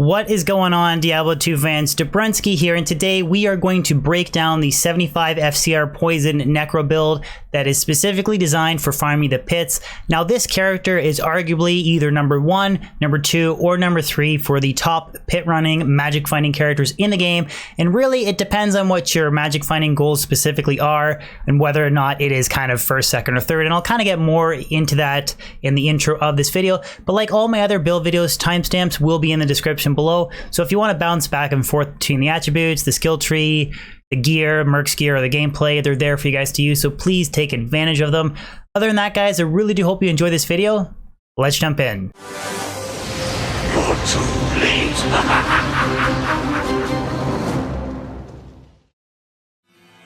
What is going on, Diablo 2 fans? Dobrunsky here, and today we are going to break down the 75 FCR Poison Necro build that is specifically designed for farming the pits. Now, this character is arguably either number 1, number 2, or number 3 for the top pit running magic finding characters in the game, and really it depends on what your magic finding goals specifically are and whether or not it is kind of first, second, or third, and I'll kind of get more into that in the intro of this video. But like all my other build videos, timestamps will be in the description below, so if you want to bounce back and forth between the attributes, the skill tree, the gear, Merc's gear, or the gameplay, they're there for you guys to use, so please take advantage of them. Other than that, guys, I really do hope you enjoy this video. Let's jump in. You're too late.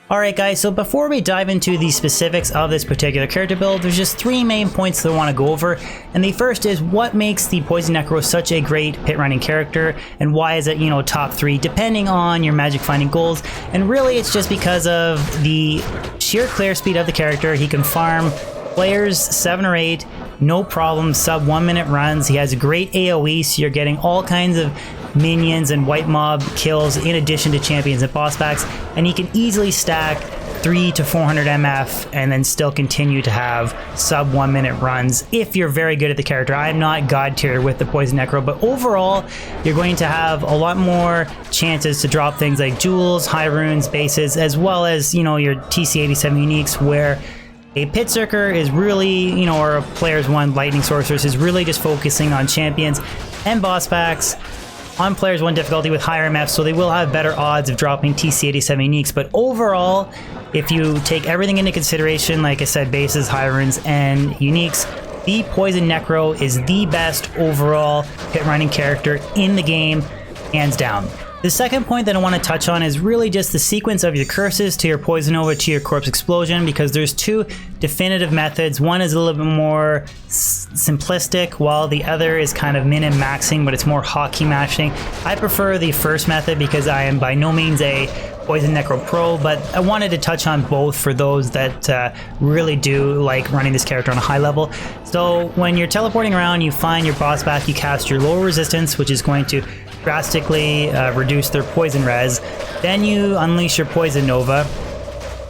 Alright guys, so before we dive into the specifics of this particular character build, there's just 3 main points that I want to go over. And the first is what makes the Poison Necro such a great pit running character, and why is it, top 3 depending on your magic finding goals. And really it's just because of the sheer clear speed of the character. He can farm players 7 or 8, no problem, sub 1 minute runs. He has a great AoE, so you're getting all kinds of minions and white mob kills in addition to champions and boss backs, and he can easily stack 300 to 400 MF and then still continue to have sub 1 minute runs if you're very good at the character. I'm not god tier with the Poison Necro, but overall you're going to have a lot more chances to drop things like jewels, high runes, bases, as well as your TC87 uniques, where a pit circer is really, or a player's 1 lightning sorceress is really just focusing on champions and boss backs on players 1 difficulty with higher MF, so they will have better odds of dropping TC87 uniques. But overall, if you take everything into consideration, like I said, bases, high runes, and uniques, the Poison Necro is the best overall pit running character in the game, hands down. The second point that I want to touch on is really just the sequence of your curses to your Poison Nova to your Corpse Explosion, because there's 2 definitive methods. One is a little bit more simplistic, while the other is kind of min and maxing, but it's more hockey matching. I prefer the first method because I am by no means a Poison Necro pro, but I wanted to touch on both for those that really do like running this character on a high level. So when you're teleporting around, you find your boss back, you cast your lower resistance, which is going to drastically reduce their poison res. Then you unleash your Poison Nova.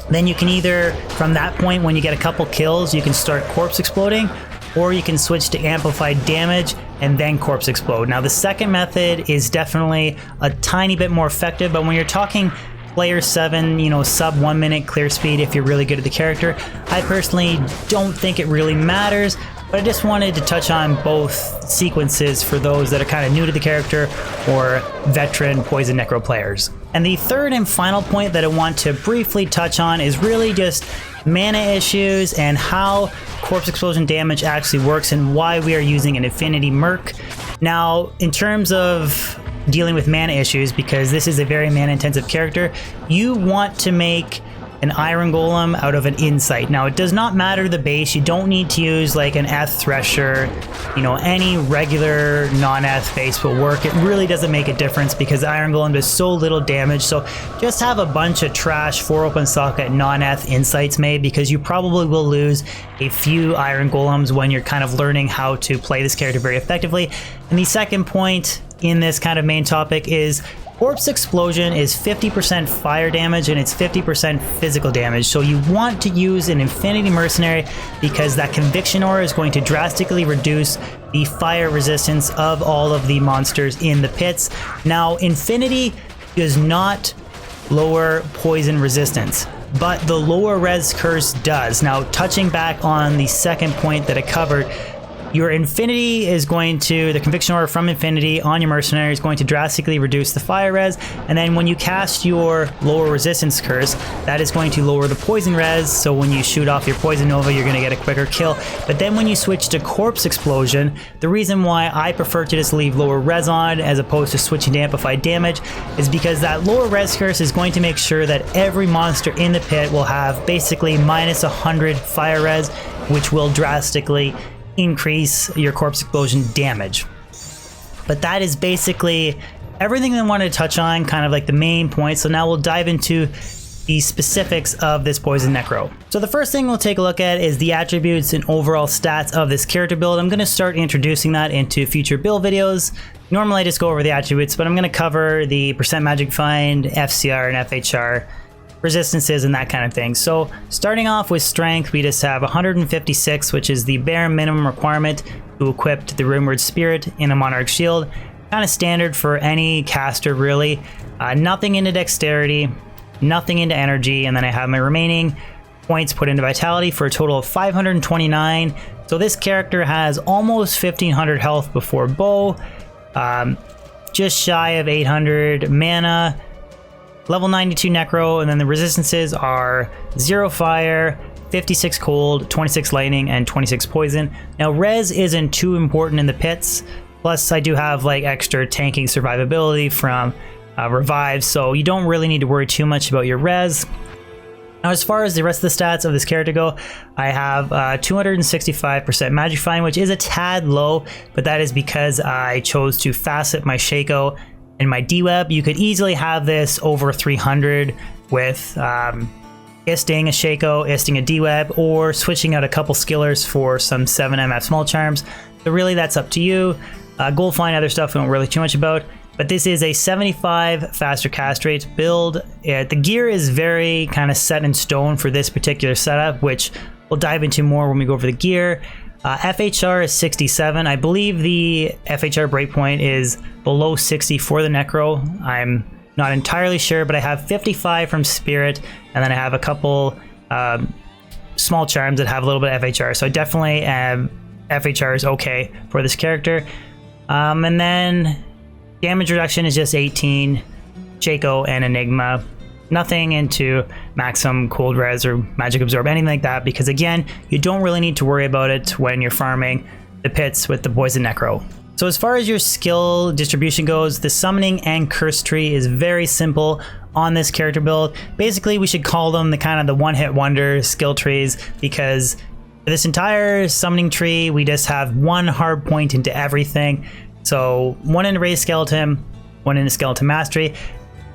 Then you can either, from that point, when you get a couple kills, you can start Corpse Exploding, or you can switch to Amplified Damage and then Corpse Explode. Now the second method is definitely a tiny bit more effective, but when you're talking player 7, sub 1 minute clear speed, if you're really good at the character, I personally don't think it really matters. But I just wanted to touch on both sequences for those that are kind of new to the character or veteran Poison Necro players. And the third and final point that I want to briefly touch on is really just mana issues and how Corpse Explosion damage actually works and why we are using an Infinity Merc. Now, in terms of dealing with mana issues, because this is a very mana intensive character, you want to make an Iron Golem out of an Insight. Now, it does not matter the base. You don't need to use like an Eth Thresher. Any regular non-Eth base will work. It really doesn't make a difference because Iron Golem does so little damage. So just have a bunch of trash 4 open socket non-Eth Insights made, because you probably will lose a few Iron Golems when you're kind of learning how to play this character very effectively. And the second point in this kind of main topic is Corpse Explosion is 50% fire damage and it's 50% physical damage. So you want to use an Infinity Mercenary because that Conviction Aura is going to drastically reduce the fire resistance of all of the monsters in the pits. Now, Infinity does not lower poison resistance, but the lower res curse does. Now, touching back on the second point that I covered, your Infinity is going to, the Conviction Aura from Infinity on your Mercenary is going to drastically reduce the fire res, and then when you cast your lower resistance curse, that is going to lower the poison res, so when you shoot off your Poison Nova, you're going to get a quicker kill. But then when you switch to Corpse Explosion, the reason why I prefer to just leave lower res on as opposed to switching to Amplified Damage is because that lower res curse is going to make sure that every monster in the pit will have basically minus 100 fire res, which will drastically increase your Corpse Explosion damage. But that is basically everything I wanted to touch on, kind of like the main points. So now we'll dive into the specifics of this Poison Necro. So the first thing we'll take a look at is the attributes and overall stats of this character build. I'm going to start introducing that into future build videos. Normally I just go over the attributes, but I'm going to cover the percent magic find, FCR and FHR, resistances and that kind of thing. So starting off with strength, we just have 156, which is the bare minimum requirement to equip the Rumored Spirit in a Monarch Shield. Kind of standard for any caster really. Nothing into dexterity, nothing into energy, and then I have my remaining points put into vitality for a total of 529. So this character has almost 1500 health before bow, just shy of 800 mana, level 92 necro, and then the resistances are 0 fire, 56 cold, 26 lightning, and 26 poison. Now res isn't too important in the pits, plus I do have like extra tanking survivability from revive, so you don't really need to worry too much about your res. Now as far as the rest of the stats of this character go, I have 265% magic find, which is a tad low, but that is because I chose to facet my Shaco and my D-Web. You could easily have this over 300 with isting a Shaco, isting a D-Web, or switching out a couple skillers for some 7 MF small charms. So really that's up to you. Gold find, other stuff we don't really too much about. But this is a 75 faster cast rate build. The gear is very kind of set in stone for this particular setup, which we'll dive into more when we go over the gear. FHR is 67. I believe the FHR breakpoint is below 60 for the Necro. I'm not entirely sure, but I have 55 from Spirit, and then I have a couple small charms that have a little bit of FHR. So I definitely FHR is okay for this character. And then damage reduction is just 18, Shaco and Enigma. Nothing into maximum cold res or magic absorb, anything like that, because again, you don't really need to worry about it when you're farming the pits with the Poison Necro. So as far as your skill distribution goes, the summoning and curse tree is very simple on this character build. Basically, we should call them the kind of the one-hit wonder skill trees, because for this entire summoning tree, we just have one hard point into everything. So one into Raised Skeleton, one into Skeleton Mastery.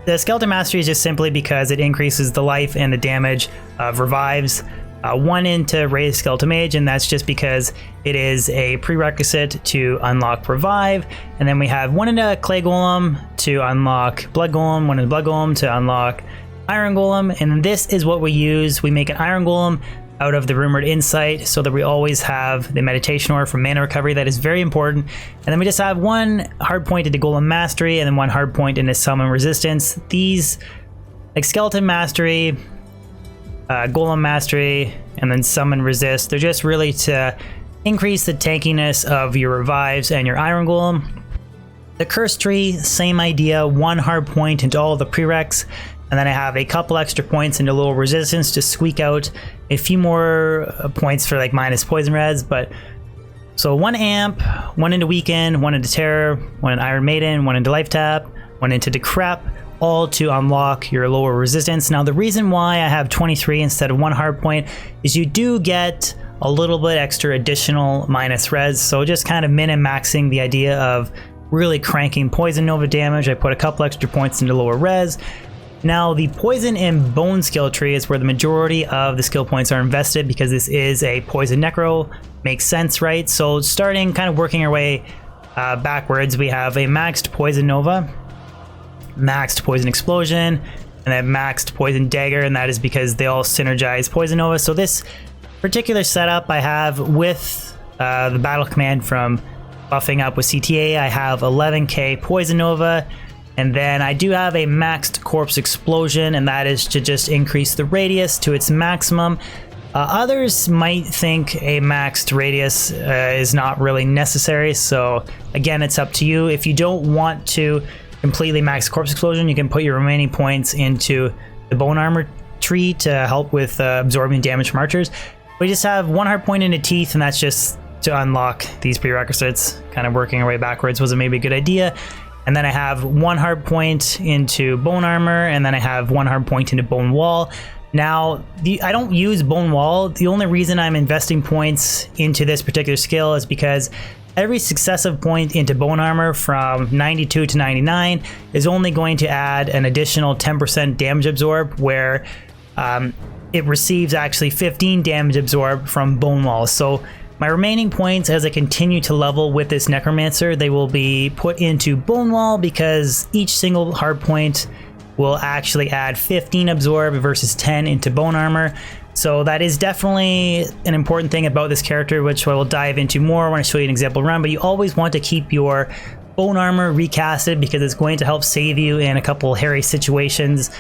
The Skeleton Mastery is just simply because it increases the life and the damage of revives. One into Raised Skeleton Mage, and that's just because it is a prerequisite to unlock Revive. And then we have one into Clay Golem to unlock Blood Golem, one into Blood Golem to unlock Iron Golem, and this is what we use. We make an Iron Golem out of the Rumored Insight so that we always have the Meditation Ore for mana recovery. That is very important. And then we just have one hard point into Golem Mastery and then one hard point into Summon Resistance. These, like Skeleton Mastery, Golem Mastery, and then Summon Resist, they're just really to increase the tankiness of your revives and your Iron Golem. The Curse Tree, same idea, one hard point into all the prereqs, and then I have a couple extra points into Little Resistance to squeak out a few more points for like minus poison res. But so one amp, one into Weaken, one into Terror, one into Iron Maiden, one into Life Tap, one into Decrep, all to unlock your lower resistance. Now the reason why I have 23 instead of one hard point is you do get a little bit extra additional minus res, so just kind of min and maxing the idea of really cranking Poison Nova damage. I put a couple extra points into lower res. Now the Poison and Bone skill tree is where the majority of the skill points are invested, because this is a Poison Necro. Makes sense, right? So starting kind of working our way backwards, we have a maxed Poison Nova, maxed Poison Explosion, and then maxed Poison Dagger, and that is because they all synergize Poison Nova. So this particular setup I have with the battle command from buffing up with CTA, I have 11k Poison Nova, and then I do have a maxed Corpse Explosion, and that is to just increase the radius to its maximum. Others might think a maxed radius is not really necessary, so again, it's up to you. If you don't want to completely max Corpse Explosion, you can put your remaining points into the Bone Armor tree to help with absorbing damage from archers. We just have one hard point into Teeth, and that's just to unlock these prerequisites. Kind of working our way backwards wasn't maybe a good idea. And then I have one hard point into Bone Armor, and then I have one hard point into Bone Wall. Now, I don't use Bone Wall. The only reason I'm investing points into this particular skill is because every successive point into bone armor from 92 to 99 is only going to add an additional 10% damage absorb, where it receives actually 15 damage absorb from bone walls. So my remaining points, as I continue to level with this Necromancer, they will be put into bone wall, because each single hard point will actually add 15 absorb versus 10 into bone armor. So that is definitely an important thing about this character, which I will dive into more when I show you an example run. But you always want to keep your bone armor recasted, because it's going to help save you in a couple hairy situations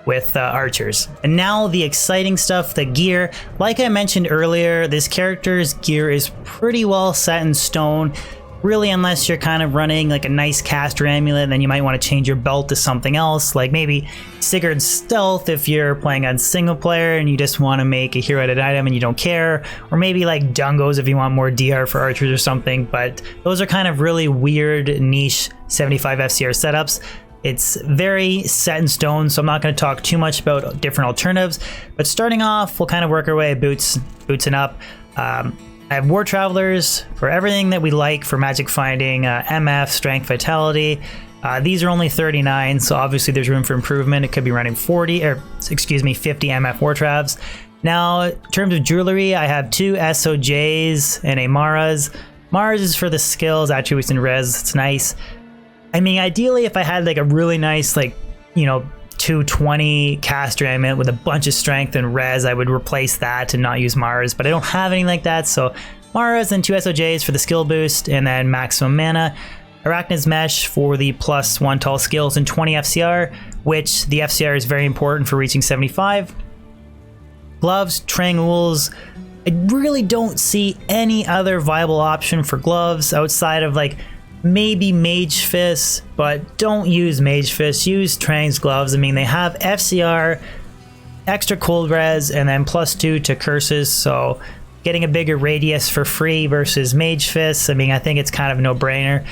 with archers. And now the exciting stuff, the gear. Like I mentioned earlier, this character's gear is pretty well set in stone. Really, unless you're kind of running like a nice caster amulet, then you might want to change your belt to something else, like maybe Sigurd's Stealth if you're playing on single player and you just want to make a hero-added item and you don't care, or maybe like Dungos if you want more DR for archers or something. But those are kind of really weird niche 75 FCR setups. It's very set in stone, so I'm not going to talk too much about different alternatives. But starting off, we'll kind of work our way boots and up. I have War Travelers for everything that we like for magic finding, MF, Strength, Vitality. These are only 39, so obviously there's room for improvement. It could be running 50 MF War Travs. Now, in terms of jewelry, I have 2 SOJs and a Mara's. Mara's is for the skills, attributes, and res. It's nice. I mean, ideally, if I had like a really nice, like, 220 caster amulet with a bunch of strength and res, I would replace that and not use Mara's, but I don't have anything like that. So Mara's and 2 SOJs for the skill boost, and then maximum mana. Arachnid's Mesh for the +1 to all skills, and 20 FCR, which the FCR is very important for reaching 75. Gloves, Trangools. I really don't see any other viable option for gloves outside of like maybe Mage Fist, but don't use Mage Fist, use Trang's gloves. I mean, they have FCR, extra cold res, and then +2 to curses, so getting a bigger radius for free versus Mage Fist, I mean, I think it's kind of a no-brainer.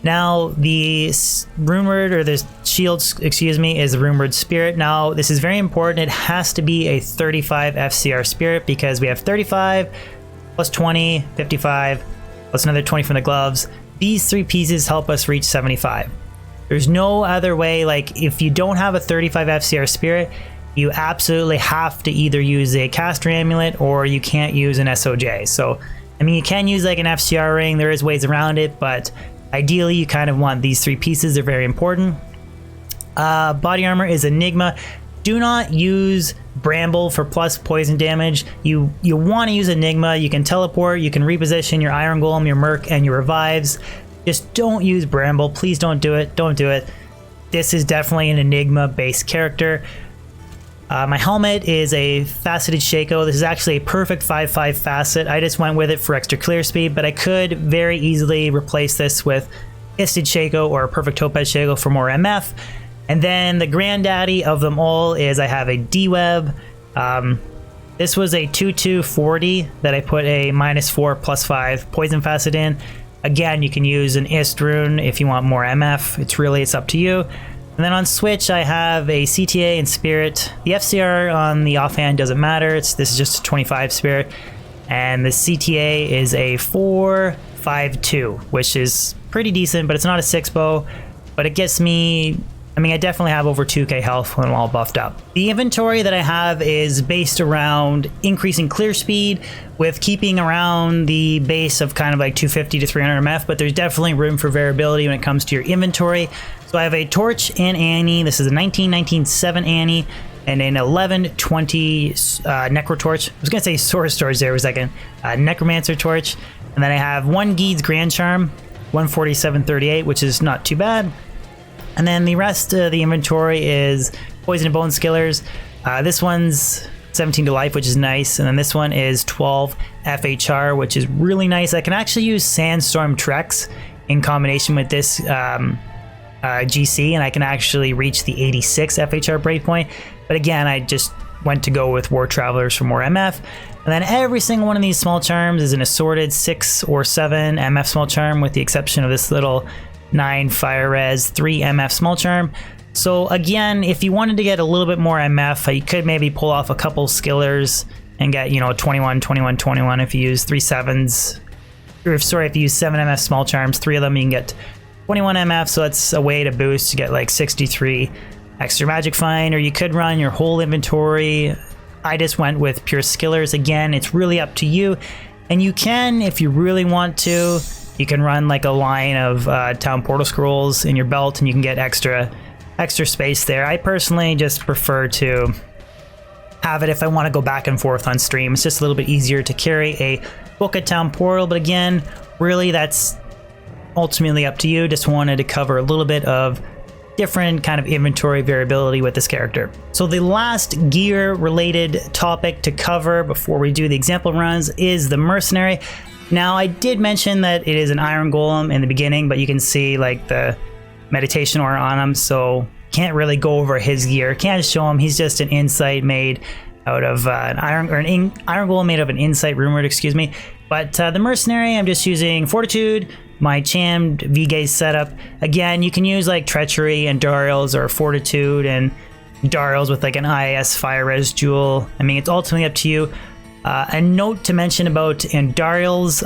Now, the Runeward, or the shield, excuse me, is the Runeward Spirit. Now, this is very important. It has to be a 35 FCR Spirit, because we have 35, +20, 55, plus another 20 from the gloves. These 3 pieces help us reach 75. There's no other way. Like, if you don't have a 35 FCR Spirit, you absolutely have to either use a caster amulet or you can't use an SOJ. So, I mean, you can use like an FCR ring. There is ways around it, but ideally you kind of want these 3 pieces. They're very important. Body armor is Enigma. Do not use Bramble for plus poison damage. You want to use Enigma. You can teleport, you can reposition your Iron Golem, your Merc, and your revives. Just don't use Bramble. Please don't do it. Don't do it. This is definitely an Enigma-based character. My helmet is a faceted Shaco. This is actually a perfect 5/5 facet. I just went with it for extra clear speed, but I could very easily replace this with Isted Shaco or a perfect Topaz Shaco for more MF. And then the granddaddy of them all is I have a D-Web. This was a 2/2/40 that I put a -4 +5 poison facet in. Again, you can use an Ist rune if you want more MF. It's up to you. And then on Switch, I have a CTA and Spirit. The FCR on the offhand doesn't matter. This is just a 25 Spirit. And the CTA is a 4/5/2, which is pretty decent, but it's not a 6 bow. But it gets me... I mean, I definitely have over 2k health when I'm all buffed up. The inventory that I have is based around increasing clear speed with keeping around the base of kind of like 250 to 300 MF, but there's definitely room for variability when it comes to your inventory. So I have a Torch and Annie. This is a 19/19/7 Annie and an 11/20 Necro Torch. I was going to say Source Torch there for a second. Necromancer Torch. And then I have 1 Geed's Grand Charm, 147/38, which is not too bad. And then the rest of the inventory is Poison and Bone Skillers. This one's 17 to life, which is nice. And then this one is 12 FHR, which is really nice. I can actually use Sandstorm Trex in combination with this GC, and I can actually reach the 86 FHR breakpoint. But again, I just went to go with War Travelers for more MF. And then every single one of these small charms is an assorted 6 or 7 MF small charm, with the exception of this little 9 fire res, 3 MF small charm. So again, if you wanted to get a little bit more MF, you could maybe pull off a couple skillers and get, 21, 21, 21 if you use 3 7s. or sorry, if you use 7 MF small charms, 3 of them, you can get 21 MF, so that's a way to boost to get like 63 extra magic fine, or you could run your whole inventory. I just went with pure skillers. Again, it's really up to you, and you can, if you really want to, you can run like a line of town portal scrolls in your belt, and you can get extra space there. I personally just prefer to have it if I want to go back and forth on stream. It's just a little bit easier to carry a book of town portal, but again, really that's ultimately up to you. Just wanted to cover a little bit of different kind of inventory variability with this character. So the last gear related topic to cover before we do the example runs is the Mercenary. Now, I did mention that it is an iron golem in the beginning, but you can see like the meditation aura on him, so can't really go over his gear. Can't show him. He's just an insight made out of an iron golem made of an insight rumored, excuse me. But the Mercenary, I'm just using Fortitude, my chammed V-Gaze setup. Again, you can use like Treachery and Darials, or Fortitude and Darials with like an IAS Fire Res Jewel. I mean, it's ultimately up to you. A note to mention about Darials,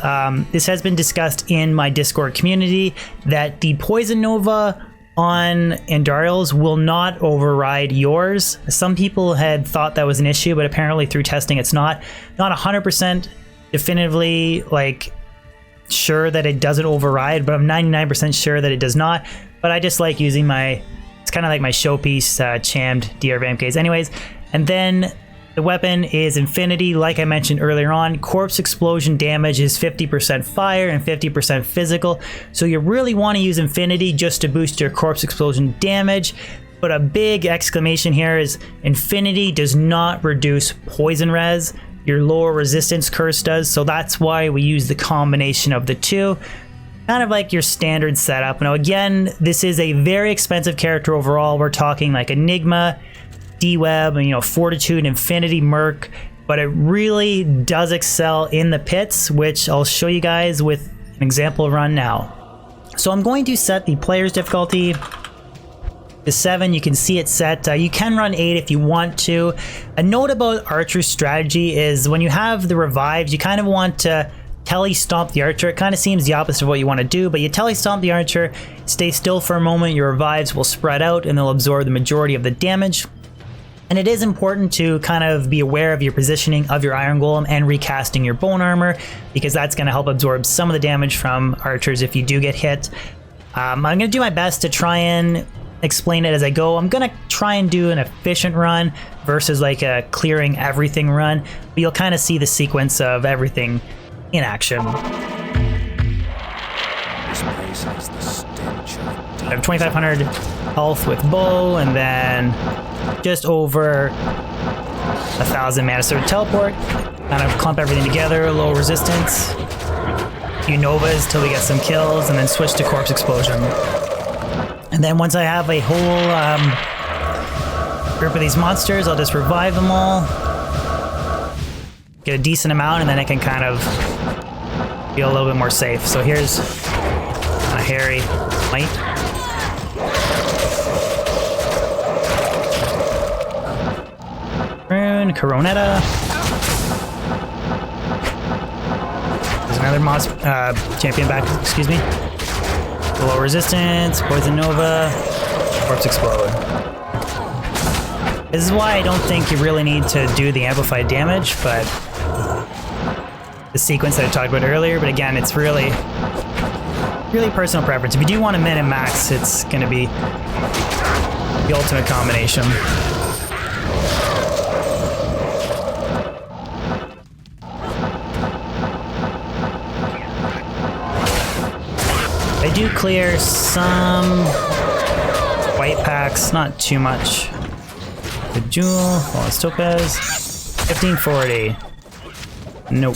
this has been discussed in my Discord community, that the Poison Nova on Andariels will not override yours. Some people had thought that was an issue, but apparently through testing it's not 100% definitively like sure that it doesn't override, but I'm 99% sure that it does not. But I just like using it's kind of like my showpiece chammed DR Vamp Gaze anyways. And then the weapon is Infinity. Like I mentioned earlier on, corpse explosion damage is 50% fire and 50% physical. So you really want to use Infinity just to boost your corpse explosion damage. But a big exclamation here is Infinity does not reduce poison res. Your lower resistance curse does. So that's why we use the combination of the two. Kind of like your standard setup. Now again, this is a very expensive character overall. We're talking like Enigma, D-Web, and Fortitude, Infinity, Merc, but it really does excel in the pits, which I'll show you guys with an example run now. So I'm going to set the player's difficulty to 7. You can see it set. You can run 8 if you want to. A note about Archer's strategy is when you have the revives, you kind of want to telly stomp the Archer. It kind of seems the opposite of what you want to do, but you telly stomp the Archer, stay still for a moment, your revives will spread out and they'll absorb the majority of the damage. And it is important to kind of be aware of your positioning of your Iron Golem and recasting your Bone Armor, because that's going to help absorb some of the damage from archers if you do get hit. I'm going to do my best to try and explain it as I go. I'm going to try and do an efficient run versus like a clearing everything run, but you'll kind of see the sequence of everything in action. I have 2,500 health with bow, and then just over 1,000 mana. So teleport, kind of clump everything together, low resistance, few novas till we get some kills, and then switch to corpse explosion. And then once I have a whole group of these monsters, I'll just revive them all, get a decent amount, and then I can kind of feel a little bit more safe. So here's a hairy might. Rune, Coronetta. There's another champion back, excuse me. Low resistance, Poison Nova, Corpse Explode. This is why I don't think you really need to do the amplified damage, but the sequence that I talked about earlier, but again, it's really personal preference. If you do want to min and max, it's going to be the ultimate combination. I do clear some white packs, not too much. The Jewel, Flawless Topaz, 1540. Nope.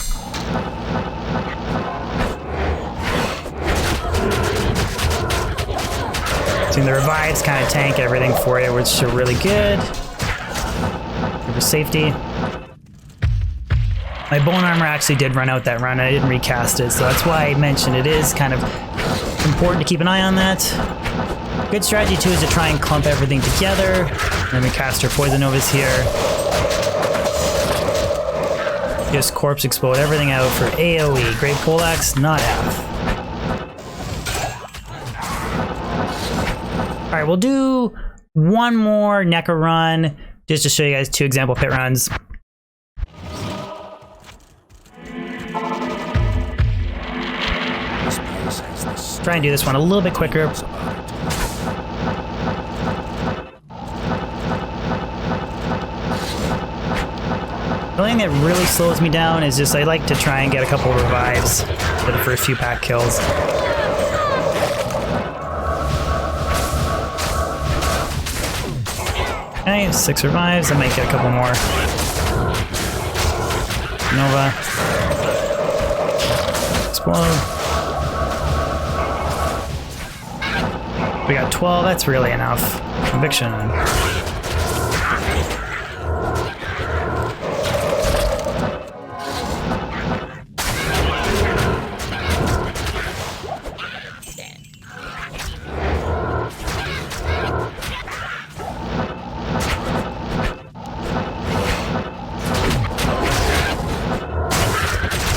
So the revives kind of tank everything for you, which are really good. For safety. My bone armor actually did run out that run. I didn't recast it, so that's why I mentioned it is kind of important to keep an eye on that. Good strategy too is to try and clump everything together. Then we cast our Poison Novas here. Just corpse explode everything out for AoE. Great poleaxe, not F. Alright, we'll do one more Necro run just to show you guys 2 example pit runs. Try and do this one a little bit quicker. The only thing that really slows me down is just I like to try and get a couple revives for the first few pack kills. Okay, 6 revives. I might get a couple more. Nova. Explode. We got 12. That's really enough. Conviction.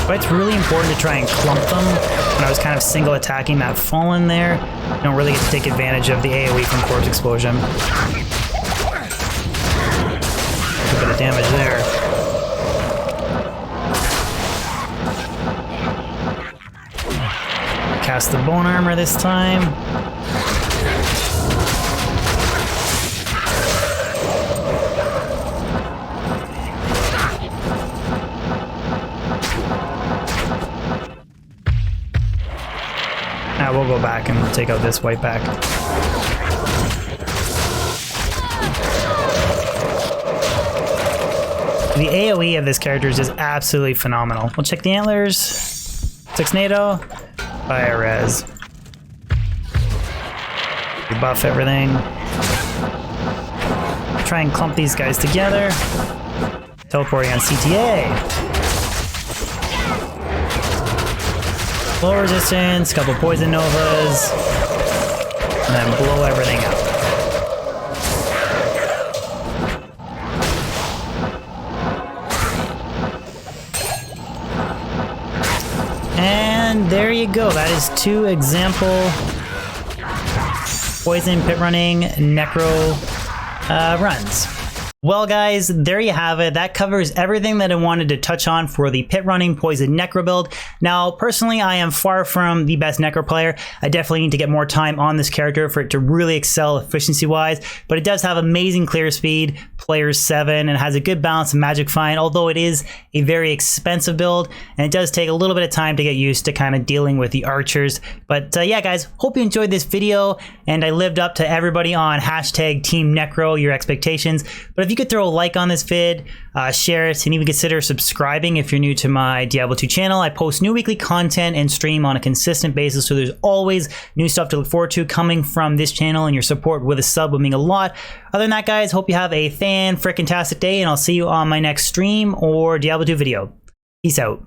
But it's really important to try and clump them. When I was kind of single attacking that fallen there, you don't really get to take advantage of the AoE from Corpse Explosion. A bit of damage there. Cast the Bone Armor this time. Now we'll go back and take out this white pack. The AoE of this character is just absolutely phenomenal. We'll check the antlers. 6 NATO. Fire res. We buff everything. Try and clump these guys together. Teleporting on CTA. Low resistance, couple poison novas, and then blow everything up. And there you go. That is 2 example poison pit running necro runs. Well guys, there you have it. That covers everything that I wanted to touch on for the pit running Poison Necro build. Now, personally, I am far from the best Necro player. I definitely need to get more time on this character for it to really excel efficiency-wise, but it does have amazing clear speed, players 7, and has a good balance of magic find, although it is a very expensive build, and it does take a little bit of time to get used to kind of dealing with the archers. But yeah, guys, hope you enjoyed this video, and I lived up to everybody on hashtag Team Necro, your expectations. But if you could throw a like on this vid, share it, and even consider subscribing if you're new to my Diablo 2 channel. I post new weekly content and stream on a consistent basis, so there's always new stuff to look forward to coming from this channel, and your support with a sub would mean a lot. Other than that, guys, hope you have a fan-frickin-tastic day, and I'll see you on my next stream or Diablo 2 video. Peace out.